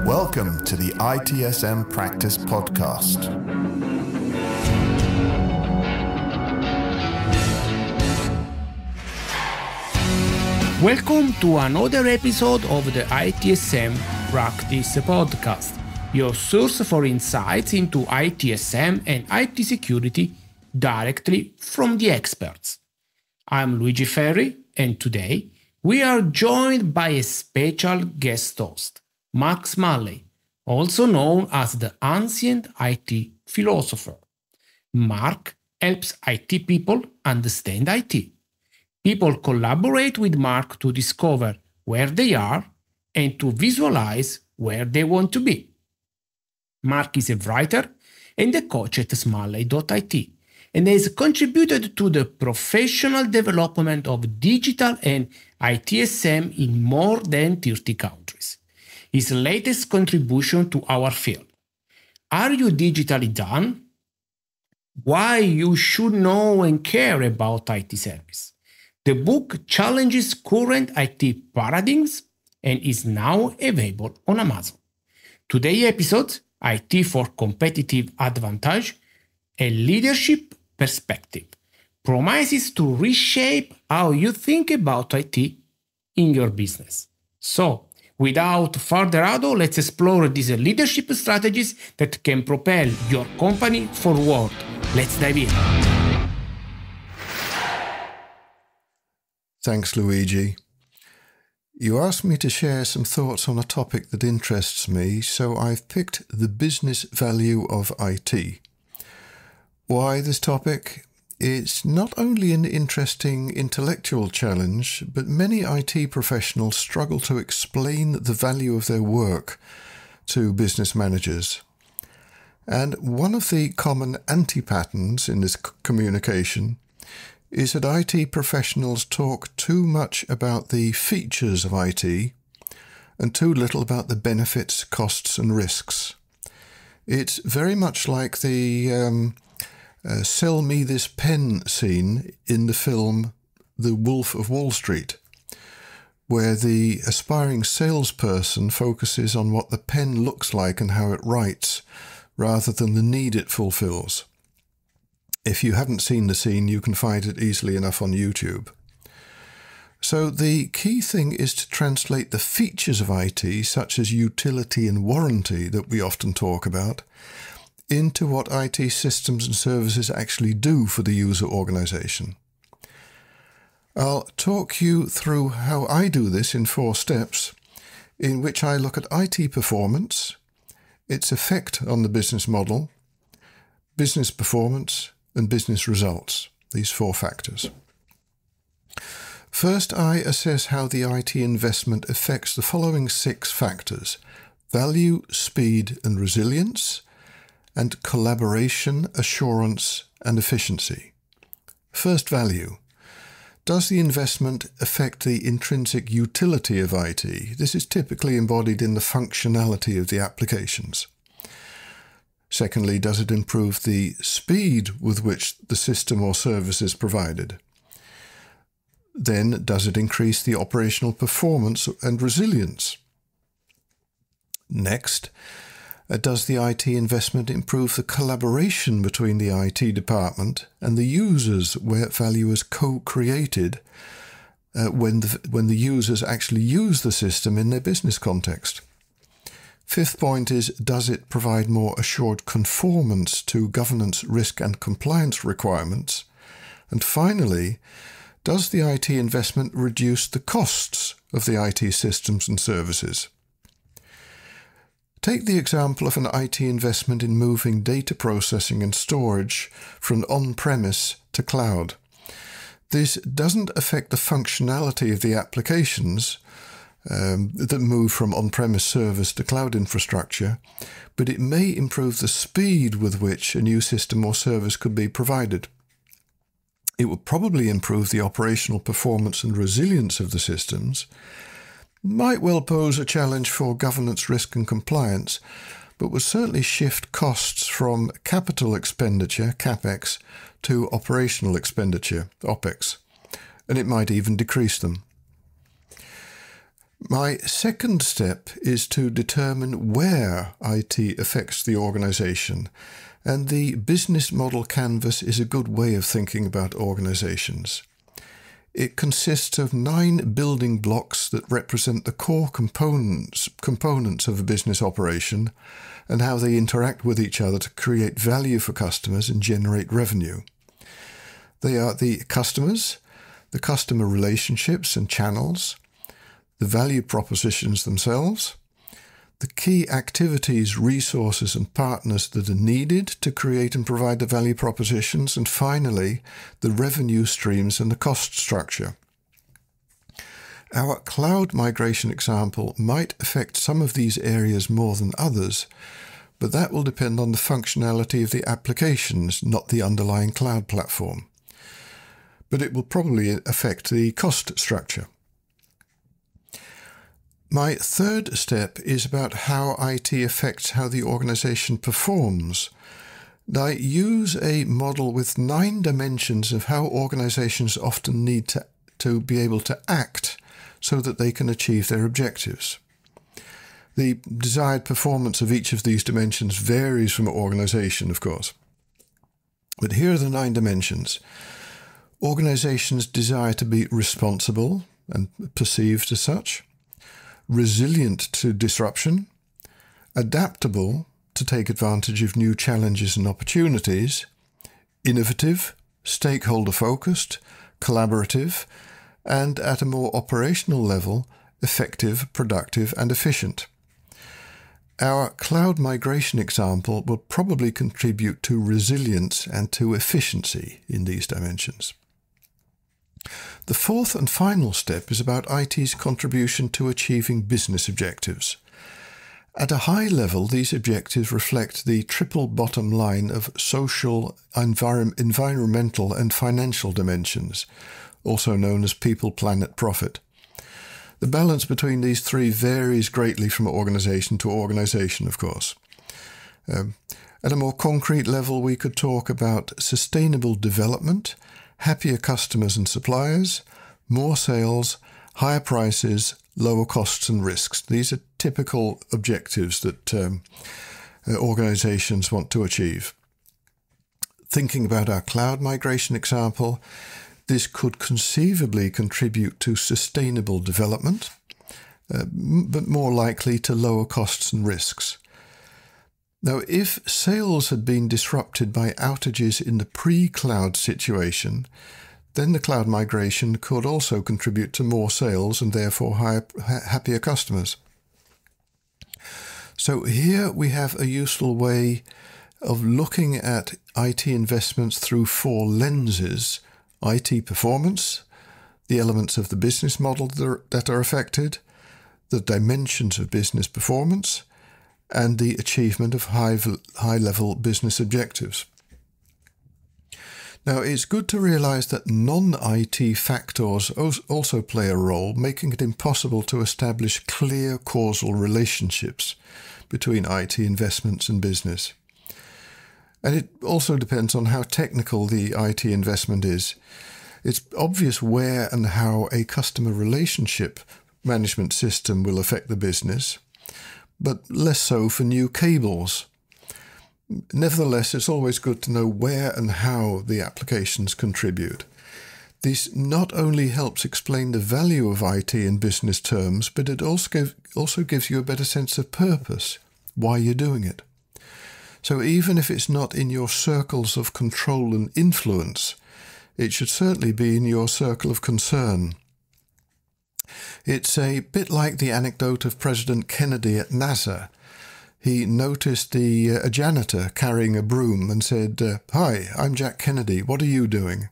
Welcome to the ITSM Practice Podcast. Welcome to another episode of the ITSM Practice Podcast, your source for insights into ITSM and IT security directly from the experts. I'm Luigi Ferri, and today we are joined by a special guest host, Mark Smalley, also known as the Ancient IT Philosopher. Mark helps IT people understand IT. People collaborate with Mark to discover where they are and to visualize where they want to be. Mark is a writer and a coach at Smalley.it and has contributed to the professional development of digital and ITSM in more than 30 countries. His latest contribution to our field: Are you digitally done? Why you should know and care about IT service. The book challenges current IT paradigms and is now available on Amazon. Today's episode, IT for Competitive Advantage, a Leadership Perspective, promises to reshape how you think about IT in your business. So, without further ado, let's explore these leadership strategies that can propel your company forward. Let's dive in. Thanks, Luigi. You asked me to share some thoughts on a topic that interests me, so I've picked the business value of IT. Why this topic? It's not only an interesting intellectual challenge, but many IT professionals struggle to explain the value of their work to business managers. And one of the common anti-patterns in this communication is that IT professionals talk too much about the features of IT and too little about the benefits, costs and risks. It's very much like the sell me this pen scene in the film The Wolf of Wall Street, where the aspiring salesperson focuses on what the pen looks like and how it writes, rather than the need it fulfills. If you haven't seen the scene, you can find it easily enough on YouTube. So the key thing is to translate the features of IT, such as utility and warranty that we often talk about, into what IT systems and services actually do for the user organization. I'll talk you through how I do this in 4 steps, in which I look at IT performance, its effect on the business model, business performance, and business results, these 4 factors. First, I assess how the IT investment affects the following 6 factors: value, speed, and resilience, and collaboration, assurance, and efficiency. First, value. Does the investment affect the intrinsic utility of IT? This is typically embodied in the functionality of the applications. Secondly, does it improve the speed with which the system or service is provided? Then, does it increase the operational performance and resilience? Next, does the IT investment improve the collaboration between the IT department and the users, where value is co-created when the users actually use the system in their business context? Fifth point is, does it provide more assured conformance to governance, risk and compliance requirements? And finally, does the IT investment reduce the costs of the IT systems and services? Take the example of an IT investment in moving data processing and storage from on-premise to cloud. This doesn't affect the functionality of the applications that move from on-premise servers to cloud infrastructure, but it may improve the speed with which a new system or service could be provided. It will probably improve the operational performance and resilience of the systems, might well pose a challenge for governance, risk and compliance, but will certainly shift costs from capital expenditure, CapEx, to operational expenditure, OpEx, and it might even decrease them. My second step is to determine where IT affects the organization, and the business model canvas is a good way of thinking about organizations. It consists of 9 building blocks that represent the core components of a business operation and how they interact with each other to create value for customers and generate revenue. They are the customers, the customer relationships and channels, the value propositions themselves, the key activities, resources and partners that are needed to create and provide the value propositions, and finally, the revenue streams and the cost structure. Our cloud migration example might affect some of these areas more than others, but that will depend on the functionality of the applications, not the underlying cloud platform. But it will probably affect the cost structure. My third step is about how IT affects how the organization performs. I use a model with 9 dimensions of how organizations often need to be able to act so that they can achieve their objectives. The desired performance of each of these dimensions varies from organization, of course. But here are the 9 dimensions. Organizations desire to be responsible and perceived as such, resilient to disruption, adaptable to take advantage of new challenges and opportunities, innovative, stakeholder-focused, collaborative, and at a more operational level, effective, productive, and efficient. Our cloud migration example will probably contribute to resilience and to efficiency in these dimensions. The fourth and final step is about IT's contribution to achieving business objectives. At a high level, these objectives reflect the triple bottom line of social, environmental, and financial dimensions, also known as people, planet, profit. The balance between these 3 varies greatly from organization to organization, of course. At a more concrete level, we could talk about sustainable development, happier customers and suppliers, more sales, higher prices, lower costs and risks. These are typical objectives that organizations want to achieve. Thinking about our cloud migration example, this could conceivably contribute to sustainable development, but more likely to lower costs and risks. Now, if sales had been disrupted by outages in the pre-cloud situation, then the cloud migration could also contribute to more sales and therefore happier customers. So here we have a useful way of looking at IT investments through 4 lenses: IT performance, the elements of the business model that are affected, the dimensions of business performance, and the achievement of high-level business objectives. Now, it's good to realize that non-IT factors also play a role, making it impossible to establish clear causal relationships between IT investments and business. And it also depends on how technical the IT investment is. It's obvious where and how a customer relationship management system will affect the business, but less so for new cables. Nevertheless, it's always good to know where and how the applications contribute. This not only helps explain the value of IT in business terms, but it also gives you a better sense of purpose, why you're doing it. So even if it's not in your circles of control and influence, it should certainly be in your circle of concern. It's a bit like the anecdote of President Kennedy at NASA. He noticed a janitor carrying a broom and said, "Hi, I'm Jack Kennedy. What are you doing?"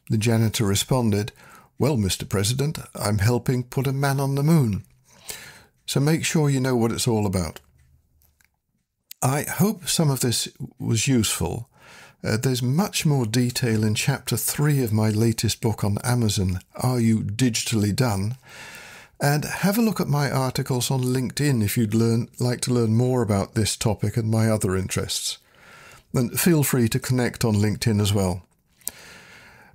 The janitor responded, "Well, Mr. President, I'm helping put a man on the moon." So make sure you know what it's all about. I hope some of this was useful. There's much more detail in Chapter 3 of my latest book on Amazon, Are You Digitally Done? And have a look at my articles on LinkedIn if you'd like to learn more about this topic and my other interests. And feel free to connect on LinkedIn as well.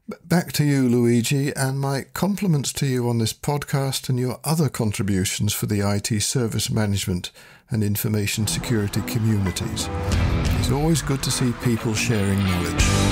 Back to you, Luigi, and my compliments to you on this podcast and your other contributions for the IT service management and information security communities. It's always good to see people sharing knowledge.